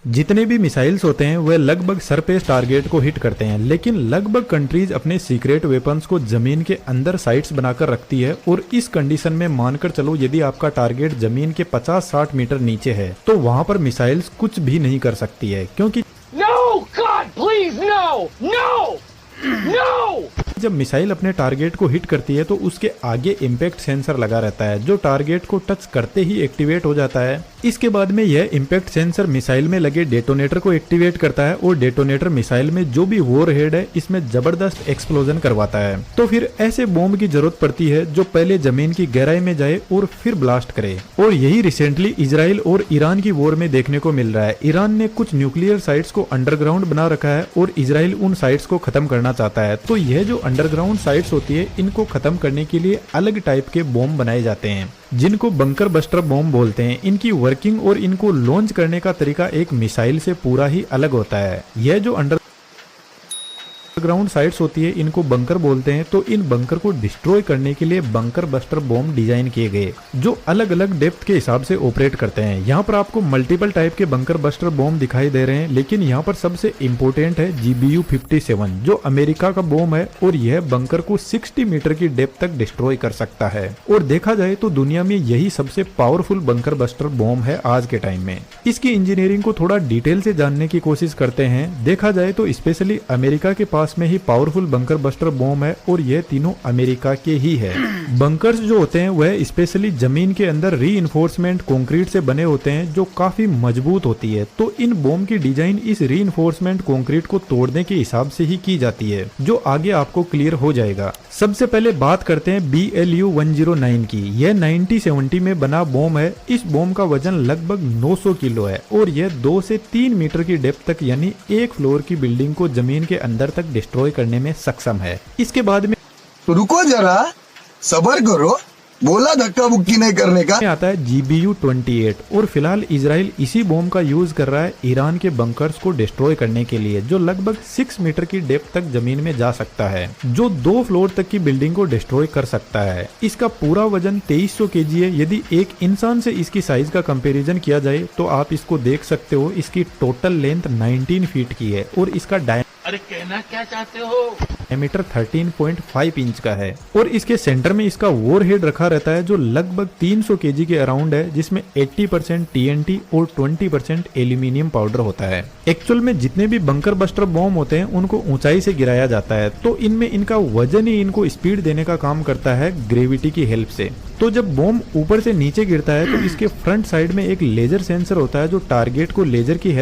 जितने भी मिसाइल्स होते हैं वह लगभग सरफेस टारगेट को हिट करते हैं, लेकिन लगभग कंट्रीज अपने सीक्रेट वेपन्स को जमीन के अंदर साइट्स बनाकर रखती है। और इस कंडीशन में मानकर चलो यदि आपका टारगेट जमीन के 50-60 मीटर नीचे है तो वहां पर मिसाइल्स कुछ भी नहीं कर सकती है, क्योंकि No! God, please, no! No! No! जब मिसाइल अपने टारगेट को हिट करती है तो उसके आगे इम्पैक्ट सेंसर लगा रहता है जो टारगेट को टच करते ही एक्टिवेट हो जाता है। इसके बाद में यह इम्पैक्ट सेंसर मिसाइल में लगे डेटोनेटर को एक्टिवेट करता है और डेटोनेटर मिसाइल में जो भी वॉर हेड है इसमें जबरदस्त एक्सप्लोजन करवाता है। तो फिर ऐसे बॉम्ब की जरूरत पड़ती है जो पहले जमीन की गहराई में जाए और फिर ब्लास्ट करे। और यही रिसेंटली इजराइल और ईरान की वॉर में देखने को मिल रहा है। ईरान ने कुछ न्यूक्लियर साइट्स को अंडरग्राउंड बना रखा है और इजराइल उन साइट्स को खत्म करना चाहता है। तो यह जो अंडरग्राउंड साइट्स होती है इनको खत्म करने के लिए अलग टाइप के बॉम्ब बनाए जाते हैं जिनको बंकर बस्टर बॉम्ब बोलते हैं। इनकी वर्किंग और इनको लॉन्च करने का तरीका एक मिसाइल से पूरा ही अलग होता है। यह जो अंडरग्राउंड साइट्स होती है इनको बंकर बोलते हैं। तो इन बंकर को डिस्ट्रॉय करने के लिए बंकर बस्टर बॉम्ब डिजाइन किए गए जो अलग अलग डेप्थ के हिसाब से ऑपरेट करते हैं। यहाँ पर आपको मल्टीपल टाइप के बंकर बस्टर बॉम्ब दिखाई दे रहे हैं, लेकिन यहाँ पर सबसे इंपॉर्टेंट है GBU-57 जो अमेरिका का बॉम्ब है और यह बंकर को 60 मीटर की डेप्थ तक डिस्ट्रॉय कर सकता है। और देखा जाए तो दुनिया में यही सबसे पावरफुल बंकर बस्टर बॉम्ब है आज के टाइम में। इसकी इंजीनियरिंग को थोड़ा डिटेल से जानने की कोशिश करते हैं। देखा जाए तो स्पेशली अमेरिका के पास में ही पावरफुल बंकर बस्टर बॉम्ब है और यह तीनों अमेरिका के ही है। बंकर्स जो होते हैं वह स्पेशली जमीन के अंदर रीइंफोर्समेंट कंक्रीट से बने होते हैं जो काफी मजबूत होती है। तो इन बॉम्ब की डिजाइन इस रीइंफोर्समेंट कंक्रीट को तोड़ने के हिसाब से ही की जाती है जो आगे आपको क्लियर हो जाएगा। सबसे पहले बात करते हैं BLU-109 की। यह 1970 में बना बॉम्ब है। इस बॉम्ब का वजन लगभग 900 किलो है और यह 2 से 3 मीटर की डेप्थ तक यानी एक फ्लोर की बिल्डिंग को जमीन के अंदर तक डिस्ट्रॉय करने में सक्षम है। इसके बाद में रुको जरा, सब्र करो, बोला धक्का बुक्की नहीं करने का। आता है GBU-28 और फिलहाल इजराइल इसी बॉम्ब का यूज कर रहा है ईरान के बंकर्स को डिस्ट्रॉय करने के लिए जो लगभग 6 मीटर की डेप्थ तक जमीन में जा सकता है, जो 2 फ्लोर तक की बिल्डिंग को डिस्ट्रॉय कर सकता है। इसका पूरा वजन 2300 kg है। यदि एक इंसान से इसकी साइज का कंपेरिजन किया जाए तो आप इसको देख सकते हो। इसकी टोटल लेंथ 19 फीट की है और इसका अरे कहना क्या चाहते हो? डायमीटर 13.5 इंच का है और इसके सेंटर में इसका वॉर हेड रखा रहता है जो लगभग 300 kg के अराउंड है, जिसमें 80% TNT और 20% एल्यूमिनियम पाउडर होता है। एक्चुअल में जितने भी बंकर बस्टर बॉम्ब होते हैं उनको ऊंचाई से गिराया जाता है, तो इनमें इनका वजन ही इनको स्पीड देने का काम करता है ग्रेविटी की हेल्प से। तो जब बॉम्ब ऊपर से नीचे गिरता है तो इसके फ्रंट साइड में एक लेजर सेंसर होता है जो टारगेट को लेजर की हेल्प